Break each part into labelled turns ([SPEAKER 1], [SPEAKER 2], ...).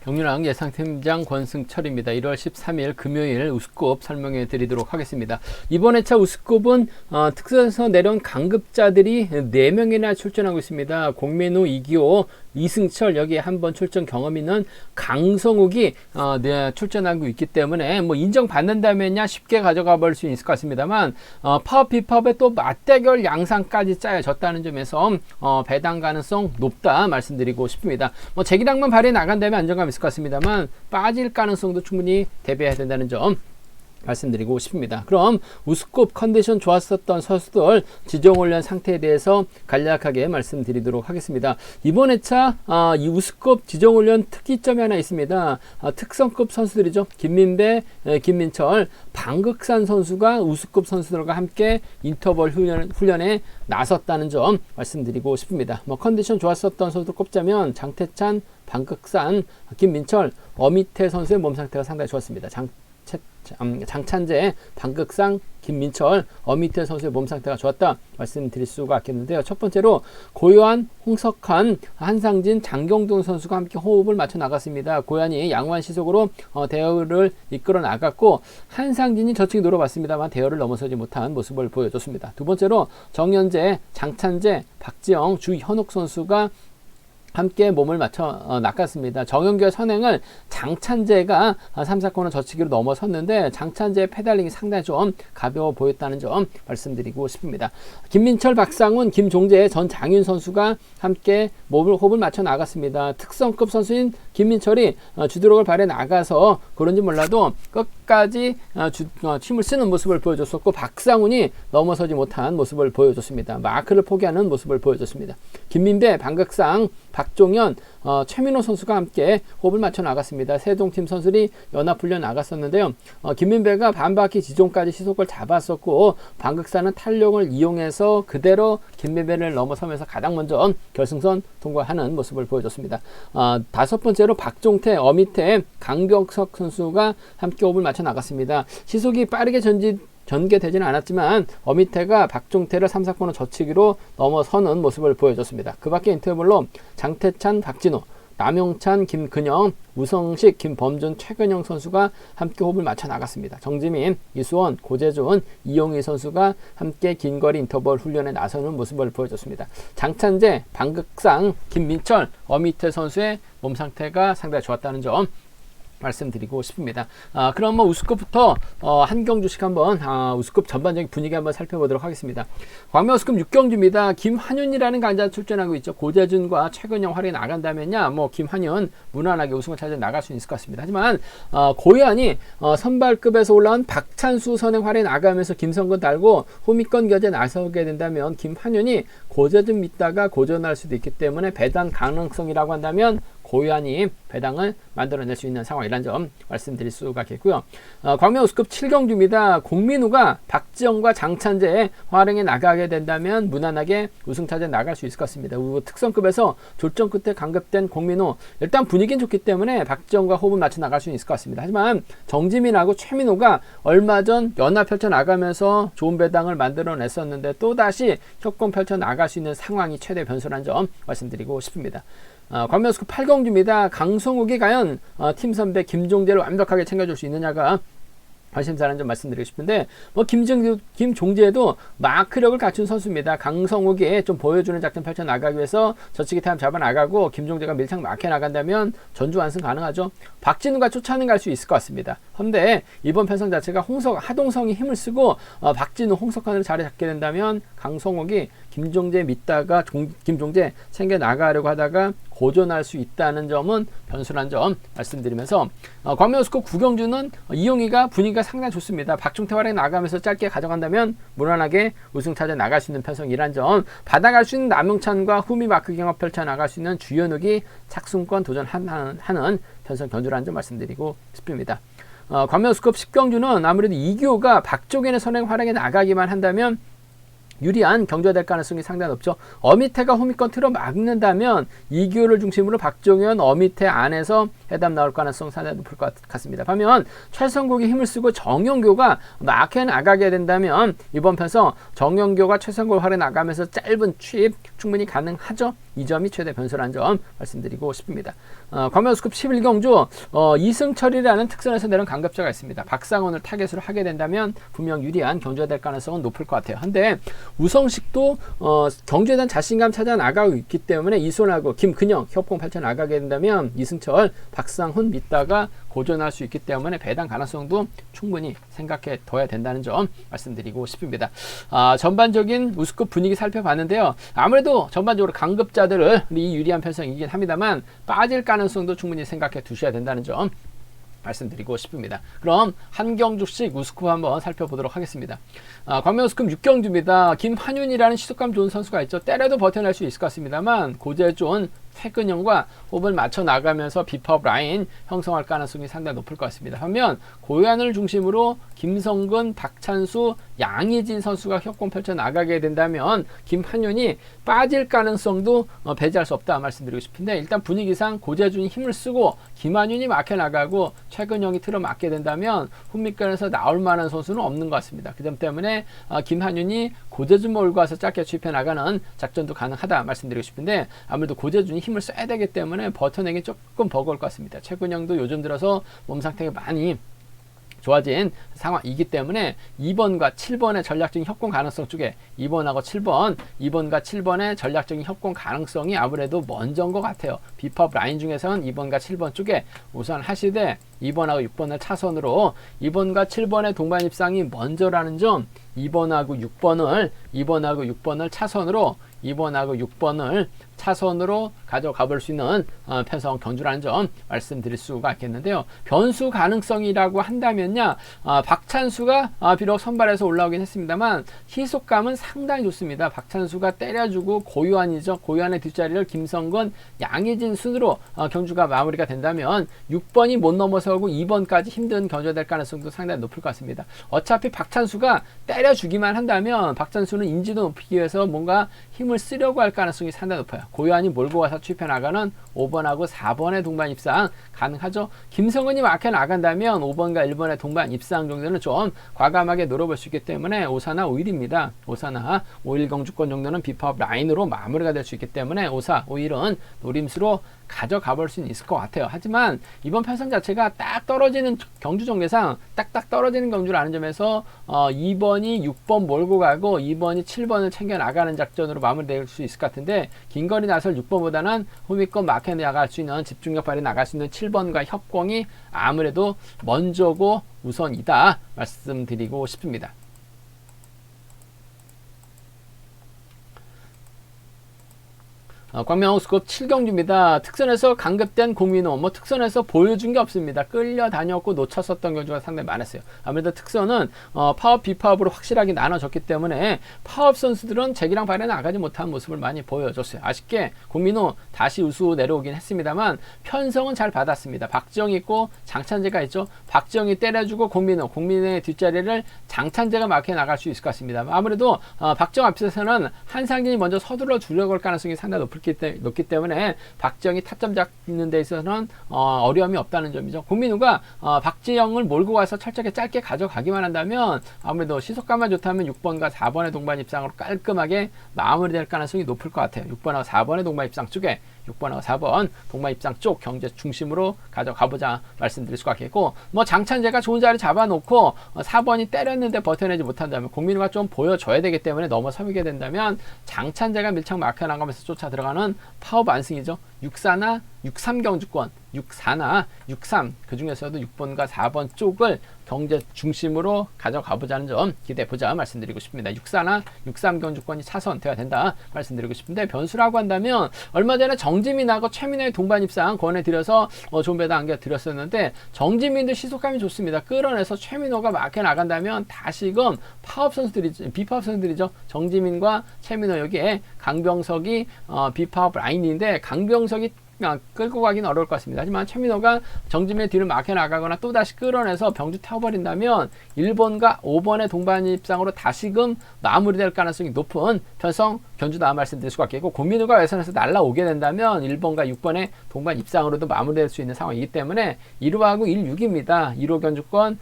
[SPEAKER 1] 경륜왕 예상팀장 권승철입니다. 1월 13일 금요일 우스컵 설명해 드리도록 하겠습니다. 이번 회차 우스컵은 특선에서 내려온 강급자들이 4명이나 출전하고 있습니다. 공민우, 이기호, 이승철, 여기에 한번 출전 경험 있는 강성욱이 출전하고 있기 때문에 뭐 인정받는다면야 쉽게 가져가 볼 수 있을 것 같습니다만 파업 비파업에 또 맞대결 양상까지 짜여졌다는 점에서 배당 가능성 높다 말씀드리고 싶습니다. 뭐 재기량만 발휘 나간다면 안정감 있을 것 같습니다만 빠질 가능성도 충분히 대비해야 된다는 점 말씀드리고 싶습니다. 그럼 우스컵 컨디션 좋았었던 선수들 지정훈련 상태에 대해서 간략하게 말씀드리도록 하겠습니다. 이번 회차 이 우스컵 지정훈련 특이점이 하나 있습니다. 특성급 선수들이죠. 김민배, 김민철, 방극산 선수가 우스컵 선수들과 함께 인터벌 훈련에 나섰다는 점 말씀드리고 싶습니다. 뭐 컨디션 좋았었던 선수들 꼽자면 장태찬, 방극산, 김민철, 어미태 선수의 몸 상태가 상당히 좋았습니다. 장찬재, 방극상, 김민철, 어미태 선수의 몸 상태가 좋았다 말씀드릴 수가 있겠는데요. 첫 번째로 고요한, 홍석한, 한상진, 장경동 선수가 함께 호흡을 맞춰 나갔습니다. 고요한이 양호한 시속으로 대열을 이끌어 나갔고 한상진이 저측이 노려봤습니다만 대열을 넘어서지 못한 모습을 보여줬습니다. 두 번째로 정현재, 장찬재, 박지영, 주현옥 선수가 함께 몸을 맞춰 낚았습니다. 정영규의 선행을 장찬재가 3, 4코너 저치기로 넘어섰는데 장찬재의 페달링이 상당히 좀 가벼워 보였다는 점 말씀드리고 싶습니다. 김민철, 박상훈, 김종재, 전장윤 선수가 함께 호흡을 맞춰 나갔습니다. 특성급 선수인 김민철이 주드록을 발에 나가서 그런지 몰라도 끝까지 힘을 쓰는 모습을 보여줬었고 박상훈이 넘어서지 못한 모습을 보여줬습니다. 마크를 포기하는 모습을 보여줬습니다. 김민배, 방극상, 박종현, 최민호 선수가 함께 호흡을 맞춰 나갔습니다. 세종팀 선수들이 연합훈련 나갔었는데요. 김민배가 반바퀴 지종까지 시속을 잡았었고 방극사는 탄력을 이용해서 그대로 김민배를 넘어서면서 가장 먼저 결승선 통과하는 모습을 보여줬습니다. 다섯 번째로 박종태, 어미태, 강병석 선수가 함께 호흡을 맞춰 나갔습니다. 시속이 빠르게 전개되지는 않았지만 어미태가 박종태를 3, 4코너 저치기로 넘어서는 모습을 보여줬습니다. 그 밖에 인터벌로 장태찬, 박진호, 남용찬, 김근영, 우성식, 김범준, 최근영 선수가 함께 호흡을 맞춰 나갔습니다. 정지민, 이수원, 고재준, 이용희 선수가 함께 긴거리 인터벌 훈련에 나서는 모습을 보여줬습니다. 장찬재, 방극상, 김민철, 어미태 선수의 몸 상태가 상당히 좋았다는 점 말씀드리고 싶습니다. 그럼 우스컵부터 한 경주씩 한번 우스컵 전반적인 분위기 한번 살펴보도록 하겠습니다. 광명 우스컵 6경주입니다. 김환윤이라는 강자가 출전하고 있죠. 고재준과 최근영 활약이 나간다면야 김환윤 무난하게 우승을 찾아 나갈 수 있을 것 같습니다. 하지만 고현이 선발급에서 올라온 박찬수 선행 활약이 나가면서 김성근 달고 호미권 견제 나서게 된다면 김환윤이 고재준 믿다가 고전할 수도 있기 때문에 배당 가능성이라고 한다면 고유한이 배당을 만들어낼 수 있는 상황이라는 점 말씀드릴 수가 있겠고요. 광명 우스컵 7경주입니다. 공민우가 박지영과 장찬재의 활약에 나가게 된다면 무난하게 우승차지에 나갈 수 있을 것 같습니다. 특성급에서 조정 끝에 강급된 공민우 일단 분위기는 좋기 때문에 박지영과 호흡을 맞춰 나갈 수 있을 것 같습니다. 하지만 정지민하고 최민호가 얼마 전 연합 펼쳐 나가면서 좋은 배당을 만들어냈었는데 또다시 협공 펼쳐 나갈 수 있는 상황이 최대 변수라는 점 말씀드리고 싶습니다. 광명 우스컵 8경주입니다. 강성욱이 과연 팀 선배 김종재를 완벽하게 챙겨줄 수 있느냐가 관심사라는 점 말씀드리고 싶은데 김종재도 마크력을 갖춘 선수입니다. 강성욱이 좀 보여주는 작전 펼쳐 나가기 위해서 저치기 타임 잡아 나가고 김종재가 밀착 막혀 나간다면 전주 완승 가능하죠. 박진우가 쫓아는 갈 수 있을 것 같습니다. 그런데 이번 편성 자체가 하동성이 힘을 쓰고 박진우, 홍석환을 자리 잡게 된다면 강성욱이 김종재 믿다가 김종재 챙겨 나가려고 하다가 고전할 수 있다는 점은 변수란 점 말씀드리면서 광명 우스컵 9경주는 이용희가 분위기가 상당히 좋습니다. 박종태 활약이 나가면서 짧게 가져간다면 무난하게 우승 차지에 나갈 수 있는 편성이란 점, 받아갈 수 있는 남용찬과 후미 마크 경합 펼쳐 나갈 수 있는 주현욱이 착승권 도전하는 편성 견주라는 점 말씀드리고 싶습니다. 광명 우스컵 10경주는 아무래도 이기호가 박종현의 선행 활약에 나가기만 한다면 유리한 경주가 될 가능성이 상당히 높죠. 어미태가 호미권 틀어 막는다면 이기호를 중심으로 박종현, 어미태 안에서 해답 나올 가능성 상당히 높을 것 같습니다. 반면 최성국이 힘을 쓰고 정영교가 막혀 나가게 된다면 이번 편성 정영교가 최성국을 활에 나가면서 짧은 추입 충분히 가능하죠. 이 점이 최대 변수라는 점 말씀드리고 싶습니다. 광명우스컵 11경주 이승철이라는 특선에서 내려온 강급자가 있습니다. 박상원을 타겟으로 하게 된다면 분명 유리한 경주가 될 가능성은 높을 것 같아요. 한데 우성식도 경주에 대한 자신감 찾아 나가고 있기 때문에 이손하고 김근영 협공 펼쳐 나가게 된다면 이승철, 박상훈 믿다가 고전할 수 있기 때문에 배당 가능성도 충분히 생각해 둬야 된다는 점 말씀드리고 싶습니다. 전반적인 우스컵 분위기 살펴봤는데요. 아무래도 전반적으로 강급자들을 이 유리한 편성이긴 합니다만 빠질 가능성도 충분히 생각해 두셔야 된다는 점 말씀드리고 싶습니다. 그럼 한 경주씩 우스컵 한번 살펴보도록 하겠습니다. 광명우스컵 6경주입니다. 김환윤이라는 시속감 좋은 선수가 있죠. 때려도 버텨낼 수 있을 것 같습니다만 고재준, 최근영과 호흡을 맞춰 나가면서 비파업 라인 형성할 가능성이 상당히 높을 것 같습니다. 반면 고현을 중심으로 김성근, 박찬수, 양희진 선수가 협공 펼쳐 나가게 된다면 김한윤이 빠질 가능성도 배제할 수 없다 말씀드리고 싶은데 일단 분위기상 고재준이 힘을 쓰고 김한윤이 막혀 나가고 최근영이 틀어 막게 된다면 훈민권에서 나올 만한 선수는 없는 것 같습니다. 그 점 때문에 김한윤이 고재준 몰고 와서 짧게 추입해 나가는 작전도 가능하다 말씀드리고 싶은데 아무래도 고재준이 힘을 써야 되기 때문에 버텨내기 조금 버거울 것 같습니다. 최근영도 요즘 들어서 몸 상태가 많이 좋아진 상황이기 때문에 2번과 7번의 전략적인 협공 가능성 쪽에 2번하고 2번과 7번의 전략적인 협공 가능성이 아무래도 먼저인 것 같아요. 비팝 라인 중에서는 2번과 7번 쪽에 우선 하시되 2번하고 6번을 차선으로 2번과 7번의 동반 입상이 먼저라는 점 2번하고 6번을 차선으로 2번하고 6번을 차선으로 가져가 볼 수 있는 편성 경주라는 점 말씀드릴 수가 있겠는데요. 변수 가능성이라고 한다면요. 박찬수가 비록 선발해서 올라오긴 했습니다만 희속감은 상당히 좋습니다. 박찬수가 때려주고 고유한이죠. 고유한의 뒷자리를 김성근, 양희진 순으로 경주가 마무리가 된다면 6번이 못 넘어서고 2번까지 힘든 경주가 될 가능성도 상당히 높을 것 같습니다. 어차피 박찬수가 때려주기만 한다면 박찬수는 인지도 높이기 위해서 뭔가 힘을 쓰려고 할 가능성이 상당히 높아요. 고유한이 몰고 와서 추입해 나가는 5번하고 4번의 동반 입상 가능하죠. 김성근이 막혀 나간다면 5번과 1번의 동반 입상 정도는 좀 과감하게 노려볼 수 있기 때문에 오사나 5일입니다. 오사나 5일 경주권 정도는 비파업 라인으로 마무리가 될 수 있기 때문에 오사 5일은 노림수로 가져가 볼 수는 있을 것 같아요. 하지만 이번 편성 자체가 딱 떨어지는 경주 정례상 딱딱 떨어지는 경주라는 점에서 2번이 6번 몰고 가고 2번이 7번을 챙겨 나가는 작전으로 마무리될 수 있을 것 같은데 긴거리 나설 6번보다는 후미권 막혀 나갈 수 있는 집중력 발휘 나갈 수 있는 7번과 협공이 아무래도 먼저고 우선이다 말씀드리고 싶습니다. 광명우스컵 7경주입니다. 특선에서 강급된 공민호, 특선에서 보여준 게 없습니다. 끌려다녔고 놓쳤었던 경주가 상당히 많았어요. 아무래도 특선은 파업, 비파업으로 확실하게 나눠졌기 때문에 파업 선수들은 재기랑 발에 나가지 못한 모습을 많이 보여줬어요. 아쉽게 공민호 다시 우수 내려오긴 했습니다만 편성은 잘 받았습니다. 박지영이 있고 장찬재가 있죠. 박지영이 때려주고 공민호의 뒷자리를 장찬재가 막혀 나갈 수 있을 것 같습니다. 아무래도 박지영 앞에서는 한상진이 먼저 서둘러 주려고 할 가능성이 상당히 높기 때문에 박지영이 타점 잡는 데 있어서는 어려움이 없다는 점이죠. 공민우가 박지영을 몰고 가서 철저하게 짧게 가져가기만 한다면 아무래도 시속감만 좋다면 6번과 4번의 동반 입상으로 깔끔하게 마무리될 가능성이 높을 것 같아요. 6번하고 4번의 동반 입상 쪽에 6번하고 4번 동반 입상 쪽 경제 중심으로 가져가보자 말씀드릴 수가 있겠고 장찬재가 좋은 자리 잡아놓고 4번이 때렸는데 버텨내지 못한다면 공민우가 좀 보여줘야 되기 때문에 넘어서게 된다면 장찬재가 밀착 막혀 나가면서 쫓아 들어가는 파업 안승이죠. 6사나 63 경주권 6사나 63 그 중에서도 6번과 4번 쪽을 경제 중심으로 가져가보자는 점 기대해보자 말씀드리고 싶습니다. 6사나 63 경주권이 차선돼야 된다 말씀드리고 싶은데 변수라고 한다면 얼마 전에 정지민하고 최민호의 동반 입상 권해드려서 좋은 배당 안겨드렸었는데 정지민도 시속감이 좋습니다. 끌어내서 최민호가 막혀 나간다면 다시금 파업 선수들이죠. 비파업 선수들이죠. 정지민과 최민호 여기에 강병석이 비파업 라인인데 강병석이 끌고 가기는 어려울 것 같습니다. 하지만 최민호가 정지민의 뒤를 막혀 나가거나 또다시 끌어내서 병주 태워버린다면 1번과 5번의 동반 입상으로 다시금 마무리될 가능성이 높은 편성 견주다 말씀드릴 수가 있겠고, 공민우가 외선에서 날라오게 된다면 1번과 6번의 동반 입상으로도 마무리될 수 있는 상황이기 때문에 1호하고 1,6입니다. 1호 견주권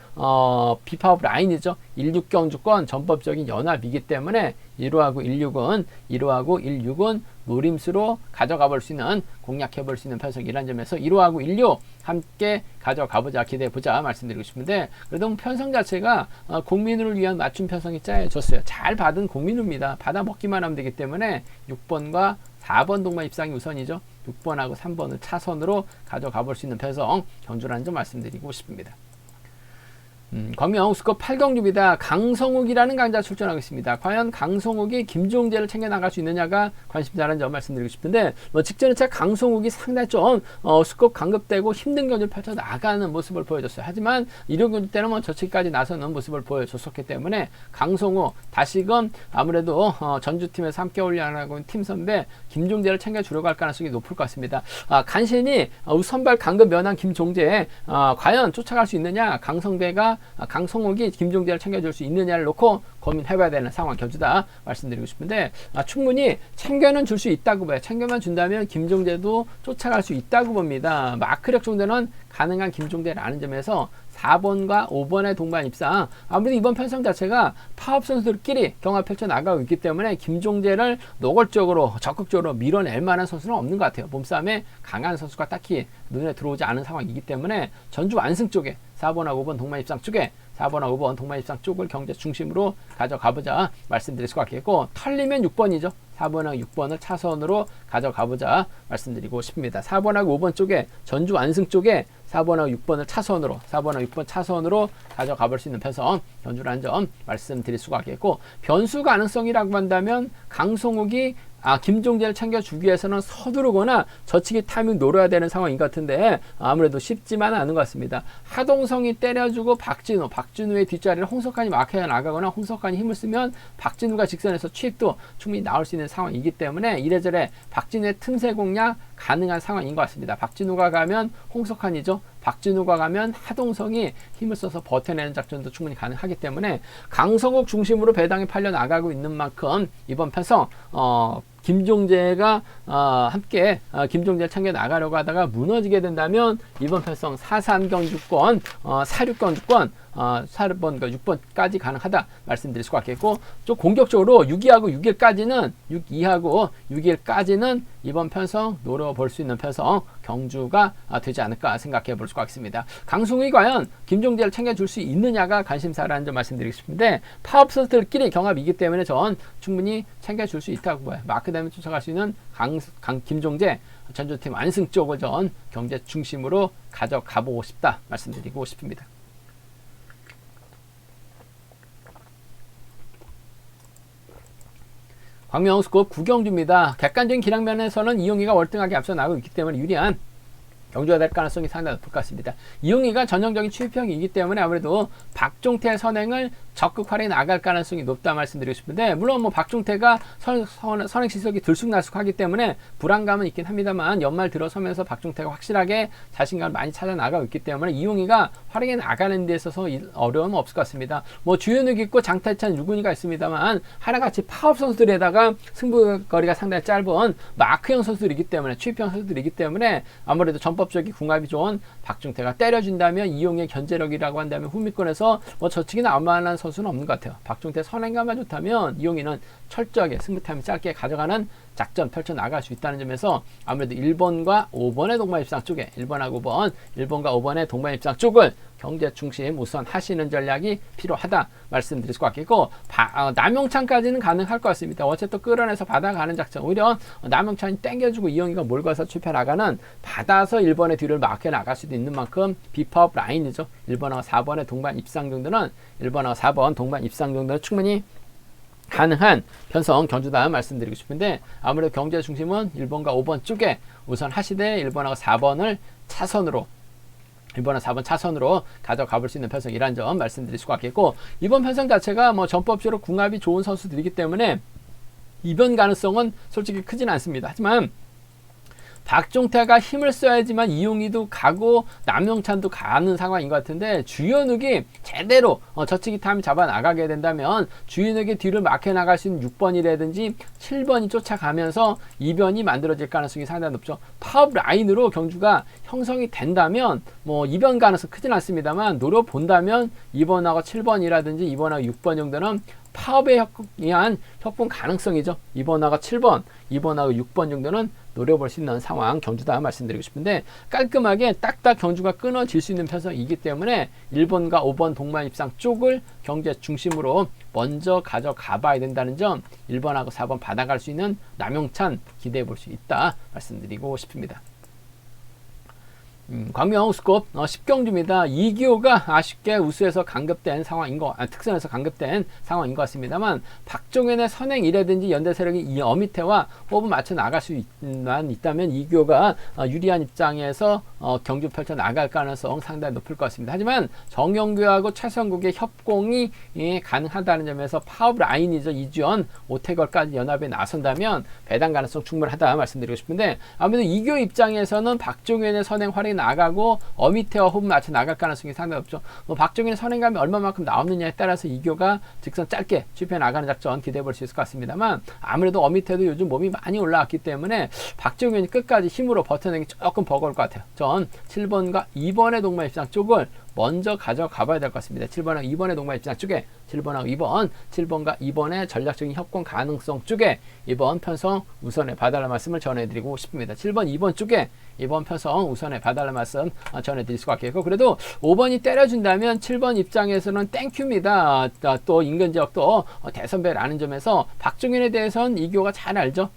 [SPEAKER 1] 비파업 라인이죠. 1,6 견주권 전법적인 연합이기 때문에 1호하고 1,6은 노림수로 가져가 볼 수 있는, 공략해 볼 수 있는 편성이라는 점에서 1호하고 1,6 함께 가져가 보자, 기대해 보자 말씀드리고 싶은데, 그래도 편성 자체가 공민우를 위한 맞춤 편성이 짜여졌어요. 잘 받은 공민우입니다. 받아 먹기만 하면 되기 때문에 6번과 4번 동반 입상이 우선이죠. 6번하고 3번을 차선으로 가져가 볼 수 있는 편성 경주라는 점 말씀드리고 싶습니다. 광명 스컵 8경주입니다. 강성욱이라는 강자 출전하겠습니다. 과연 강성욱이 김종재를 챙겨 나갈 수 있느냐가 관심사라는 점 말씀드리고 싶은데, 직전 2차 강성욱이 상당히 좀 스컵 강급되고 힘든 경주를 펼쳐 나가는 모습을 보여줬어요. 하지만 1호 경주 때는 저치기까지 나서는 모습을 보여줬었기 때문에 강성욱 다시금 아무래도 전주팀에서 함께 올려나가고 있는 팀 선배 김종재를 챙겨 주려고 할 가능성이 높을 것 같습니다. 간신히 선발 강급 면한 김종재 과연 쫓아갈 수 있느냐, 강성욱이 김종재를 챙겨줄 수 있느냐를 놓고 고민해봐야 되는 상황 견주다 말씀드리고 싶은데, 충분히 챙겨는 줄 수 있다고 봐요. 챙겨만 준다면 김종재도 쫓아갈 수 있다고 봅니다. 마크력 정도는 가능한 김종재라는 점에서 4번과 5번의 동반 입상, 아무래도 이번 편성 자체가 파업 선수들끼리 경합 펼쳐 나가고 있기 때문에 김종재를 노골적으로 적극적으로 밀어낼 만한 선수는 없는 것 같아요. 몸싸움에 강한 선수가 딱히 눈에 들어오지 않은 상황이기 때문에 전주 완승 쪽에 4번하고 5번 동반 입상 쪽에 4번하고 5번 동반 입상 쪽을 경제 중심으로 가져가보자 말씀드릴 수가 있겠고, 털리면 6번이죠. 4번하고 6번을 차선으로 가져가보자 말씀드리고 싶습니다. 4번하고 5번 쪽에 전주 완승 쪽에 4번하고 6번을 차선으로, 4번하고 6번 차선으로 가져가 볼 수 있는 편성 견주라는 점 말씀드릴 수가 있겠고, 변수 가능성이라고 한다면 강성욱이 김종재를 챙겨주기 위해서는 서두르거나 저치기 타이밍 노려야 되는 상황인 것 같은데 아무래도 쉽지만 않은 것 같습니다. 하동성이 때려주고 박진우의 뒷자리를 홍석환이 막혀 나가거나 홍석환이 힘을 쓰면 박진우가 직선에서 취입도 충분히 나올 수 있는 상황이기 때문에 이래저래 박진우의 틈새 공략 가능한 상황인 것 같습니다. 박진우가 가면 홍석환이죠. 박진우가 가면 하동성이 힘을 써서 버텨내는 작전도 충분히 가능하기 때문에 강성욱 중심으로 배당이 팔려 나가고 있는 만큼 이번 편성 김종재가 함께 김종재를 챙겨 나가려고 하다가 무너지게 된다면 이번 편성 4-3경주권, 4-6경주권 4번과 6번까지 가능하다 말씀드릴 수가 있겠고, 좀 공격적으로 6위하고 6일까지는 6위하고 6일까지는 이번 편성 노려볼 수 있는 편성 경주가 되지 않을까 생각해 볼 수가 있습니다. 강승욱이 과연 김종재를 챙겨줄 수 있느냐가 관심사라는 점 말씀드리고 싶은데, 파업 선수들끼리 경합이기 때문에 전 충분히 챙겨줄 수 있다고 봐요. 마크다면 쫓아갈 수 있는 김종재 전주팀 완승 쪽을 전 경제 중심으로 가져가보고 싶다 말씀드리고 싶습니다. 광명스컵 9경주입니다. 객관적인 기량면에서는 이용희가 월등하게 앞서 나가고 있기 때문에 유리한 경주가 될 가능성이 상당히 높을 것 같습니다. 이용희가 전형적인 취입형이기 때문에 아무래도 박종태 선행을 적극 활용해 나갈 가능성이 높다 말씀드리고 싶은데, 물론 박종태가 선행 시속이 들쑥날쑥하기 때문에 불안감은 있긴 합니다만 연말 들어서면서 박종태가 확실하게 자신감을 많이 찾아 나가고 있기 때문에 이용희가 활용해 나가는 데 있어서 어려움은 없을 것 같습니다. 주현욱 있고 장태찬, 유근이가 있습니다만 하나같이 파업 선수들에다가 승부거리가 상당히 짧은 마크형 선수들이기 때문에, 취입형 선수들이기 때문에 아무래도 전법적인 궁합이 좋은 박종태가 때려준다면 이용의 견제력이라고 한다면 후미권에서 저치기 나올 만한 선수는 없는 것 같아요. 박종태 선행감만 좋다면 이용희는 철저하게 승부 타임 짧게 가져가는 작전 펼쳐 나갈 수 있다는 점에서 아무래도 1번과 5번의 동반 입상 쪽에 1번과 5번의 동반 입상 쪽을 경제 중심 우선 하시는 전략이 필요하다 말씀드릴 수 같겠고, 남용찬까지는 가능할 것 같습니다. 어쨌든 끌어내서 받아가는 작전, 오히려 남용찬이 땡겨주고 이용희가 몰고서 출패 나가는, 받아서 1번의 뒤를 막혀 나갈 수도 있는 만큼 비파업 라인이죠. 1번하고 4번의 동반 입상 정도는 1번하고 4번 동반 입상 정도는 충분히 가능한 편성 견주다 말씀드리고 싶은데, 아무래도 경제 중심은 1번과 5번 쪽에 우선 하시되 1번하고 4번을 차선으로 1번과 4번 차선으로 가져가 볼 수 있는 편성이라는 점 말씀드릴 수가 있겠고, 이번 편성 자체가 전법적으로 궁합이 좋은 선수들이기 때문에 이변 가능성은 솔직히 크진 않습니다. 하지만 박종태가 힘을 써야지만 이용희도 가고 남용찬도 가는 상황인 것 같은데 주현욱이 제대로 저치기 타임 잡아 나가게 된다면 주현욱의 뒤를 막혀 나갈 수 있는 6번이라든지 7번이 쫓아가면서 이변이 만들어질 가능성이 상당히 높죠. 파업 라인으로 경주가 형성이 된다면 뭐 이변 가능성 크진 않습니다만 노려본다면 2번하고 7번이라든지 2번하고 6번 정도는 파업에 의한 협공 가능성이죠. 2번하고 7번, 2번하고 6번 정도는 노려볼 수 있는 상황 경주다 말씀드리고 싶은데 깔끔하게 딱딱 경주가 끊어질 수 있는 편성이기 때문에 1번과 5번 동반입상 쪽을 경제 중심으로 먼저 가져가 봐야 된다는 점 1번하고 4번 받아갈 수 있는 남용찬 기대해 볼 수 있다 말씀드리고 싶습니다. 광명 우스컵 10경주입니다. 이기호가 아쉽게 우수에서 강급된 상황인 특선에서 강급된 상황인 것 같습니다만 박종현의 선행이라든지 연대세력이 이 어미태와 호흡을 맞춰 나갈 수 있다면 이기호가 유리한 입장에서 경주 펼쳐 나갈 가능성 상당히 높을 것 같습니다. 하지만 정영규하고 최성국의 협공이 가능하다는 점에서 파업 라인이죠. 이주연, 오태걸까지 연합에 나선다면 배당 가능성 충분하다 말씀드리고 싶은데 아무래도 이기호 입장에서는 박종현의 선행 활약이 나가고 어미태와 호흡 맞춰 나갈 가능성이 상당히 높죠. 박종현의 선행감이 얼마만큼 나오느냐에 따라서 이교가 직선 짧게 쥐펴 나가는 작전 기대해 볼 수 있을 것 같습니다만 아무래도 어미태도 요즘 몸이 많이 올라왔기 때문에 박종현이 끝까지 힘으로 버텨내기 조금 버거울 것 같아요. 전 7번과 2번의 동반입상 쪽을 먼저 가져가 봐야 될 것 같습니다. 7번하고 2번의 동반입상 쪽에 7번하고 2번, 7번과 2번의 전략적인 협공 가능성 쪽에 이번 편성 우선에 봐달라는 말씀을 전해드리고 싶습니다. 7번, 2번 쪽에 이번 편성 우선에 봐달라는 말씀 전해드릴 수가 있겠고 그래도 5번이 때려준다면 7번 입장에서는 땡큐입니다. 또 인근 지역도 대선배라는 점에서 박종현에 대해서는 이교가 잘 알죠.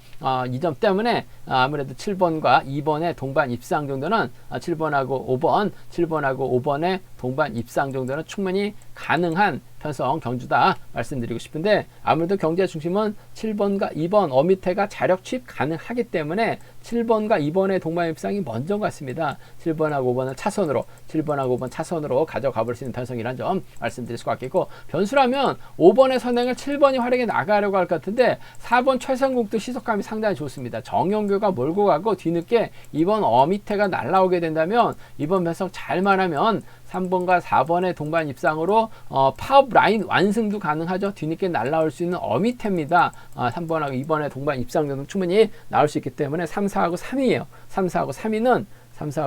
[SPEAKER 1] 이 점 때문에 아무래도 7번과 2번의 동반 입상 정도는 7번하고 5번, 7번하고 5번의 동반 입상 정도는 충분히 가능한 편성 경주다 말씀드리고 싶은데 아무래도 경제 중심은 7번과 2번 어미태가 자력 취입 가능하기 때문에 7번과 2번의 동반 입상이 먼저 같습니다. 7번하고 5번은 차선으로 7번하고 5번 차선으로 가져가 볼 수 있는 편성이라는 점 말씀드릴 수가 있겠고 변수라면 5번의 선행을 7번이 활용해 나가려고 할 것 같은데 4번 최성국도 시속감이 상당히 좋습니다. 정영규가 몰고 가고 뒤늦게 2번 어미태가 날라오게 된다면 이번 편성 잘만 하면 3번과 4번의 동반 입상으로 파업 라인 완승도 가능하죠. 뒤늦게 날라올 수 있는 어미태입니다. 3번하고 2번의 동반 입상 정도 충분히 나올 수 있기 때문에 3, 4하고 3위에요. 3, 4하고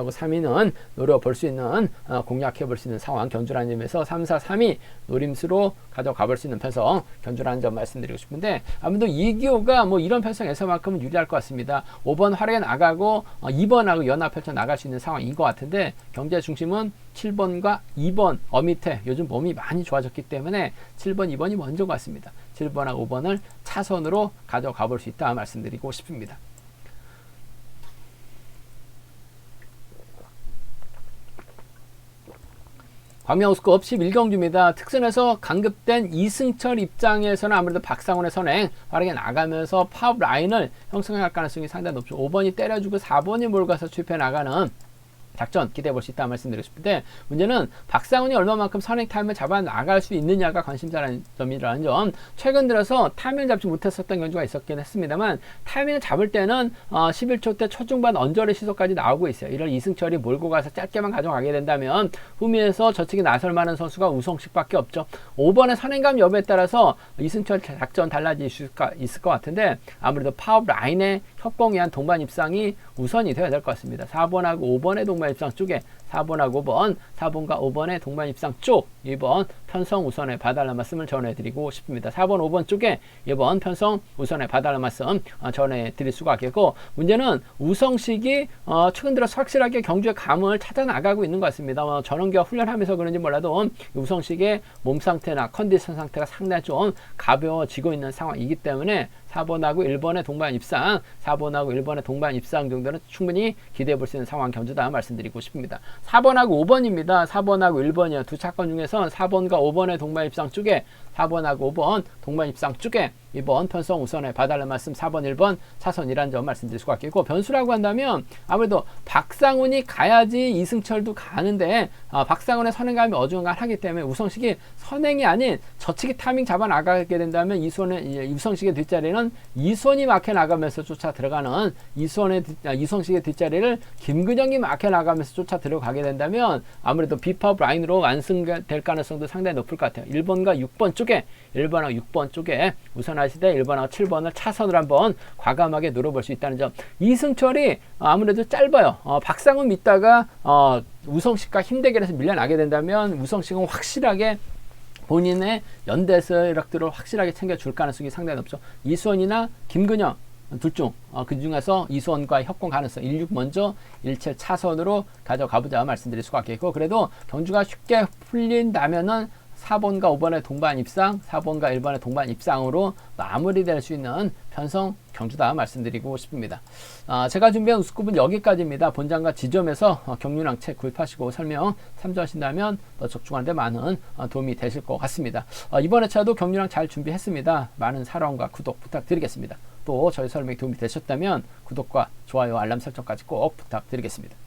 [SPEAKER 1] 3위는 노려볼 수 있는 공략해 볼 수 있는 상황 경주라는 점에서 3, 4, 3위 노림수로 가져가 볼 수 있는 편성 경주라는 점 말씀드리고 싶은데 아무래도 이기호가 뭐 이런 편성에서만큼은 유리할 것 같습니다. 5번 활약에 나가고 2번하고 연합 펼쳐 나갈 수 있는 상황인 것 같은데 경제 중심은 7번과 2번 어미태 요즘 몸이 많이 좋아졌기 때문에 7번, 2번이 먼저 같습니다. 7번하고 5번을 차선으로 가져가 볼 수 있다 말씀드리고 싶습니다. 광명우스컵 11경주입니다. 특선에서 강급된 이승철 입장에서는 아무래도 박상훈의 선행 빠르게 나가면서 파업 라인을 형성할 가능성이 상당히 높죠. 5번이 때려주고 4번이 몰고 가서 추입해 나가는 작전 기대해 볼 수 있다 말씀드리고 싶은데 문제는 박상훈이 얼마만큼 선행 타임을 잡아 나갈 수 있느냐가 관심사라는 점이라는 점 최근 들어서 타이밍을 잡지 못했었던 경주가 있었긴 했습니다만 타이밍을 잡을 때는 11초 때 초중반 언저리 시속까지 나오고 있어요. 이를 이승철이 몰고 가서 짧게만 가져가게 된다면 후미에서 저측에 나설 만한 선수가 우성식 밖에 없죠. 5번의 선행감 여부에 따라서 이승철 작전 달라질 수 있을 것 같은데 아무래도 파업 라인의 협공에 의한 동반 입상이 우선이 되어야 될 것 같습니다. 4번하고 5번의 동반 입상 쪽에 4번하고 5번, 4번과 5번의 동반 입상 쪽 2번 편성 우선에 봐달라는 말씀을 전해드리고 싶습니다. 4번, 5번 쪽에 이번 편성 우선에 봐달라는 말씀 전해드릴 수가 있겠고 문제는 우성식이 최근 들어서 확실하게 경주의 감을 찾아 나가고 있는 것 같습니다. 전원기와 훈련하면서 그런지 몰라도 우성식의 몸 상태나 컨디션 상태가 상당히 좀 가벼워지고 있는 상황이기 때문에 4번하고 1번의 동반 입상, 4번하고 1번의 동반 입상 정도는 충분히 기대해 볼 수 있는 상황 경주다 말씀드리고 싶습니다. 4번하고 5번입니다. 4번하고 1번이요. 두 차권 중에서 4번과 5번의 동반 입상 쪽에 4번하고 5번 동반 입상 쪽에 2번 편성 우선에 봐달라는 말씀 4번 1번 차선이라는 점 말씀드릴 수가 있겠고 변수라고 한다면 아무래도 박상훈이 가야지 이승철도 가는데 박상훈의 선행감이 어중간하기 때문에 우성식이 선행이 아닌 저치기 타이밍 잡아 나가게 된다면 우성식의 뒷자리는 이수원이 막혀 나가면서 쫓아 들어가는 이성식의 뒷자리를 김근영이 막혀 나가면서 쫓아 들어가게 된다면 아무래도 비파업 라인으로 완성될 가능성도 상당히 높을 것 같아요. 1번과 6번 쪽에 1번하고 6번 쪽에 우선하시되 1번하고 7번을 차선으로 한번 과감하게 노려볼 수 있다는 점. 이승철이 아무래도 짧아요. 박상훈 믿다가 우성식과 힘대결에서 밀려나게 된다면 우성식은 확실하게 본인의 연대 세력들을 확실하게 챙겨줄 가능성이 상당히 높죠. 이수원이나 김근영 둘 중 그 중에서 이수원과 협공 가능성 16 먼저 17 차선으로 가져가보자 말씀드릴 수가 있겠고 그래도 경주가 쉽게 풀린다면은 4번과 5번의 동반 입상, 4번과 1번의 동반 입상으로 마무리될 수 있는 편성 경주다 말씀드리고 싶습니다. 제가 준비한 우스쿱은 여기까지입니다. 본장과 지점에서 경륜왕 책 구입하시고 설명 참조하신다면 더 적중하는 데 많은 도움이 되실 것 같습니다. 이번 회차도 경륜왕 잘 준비했습니다. 많은 사랑과 구독 부탁드리겠습니다. 또 저희 설명이 도움이 되셨다면 구독과 좋아요, 알람 설정까지 꼭 부탁드리겠습니다.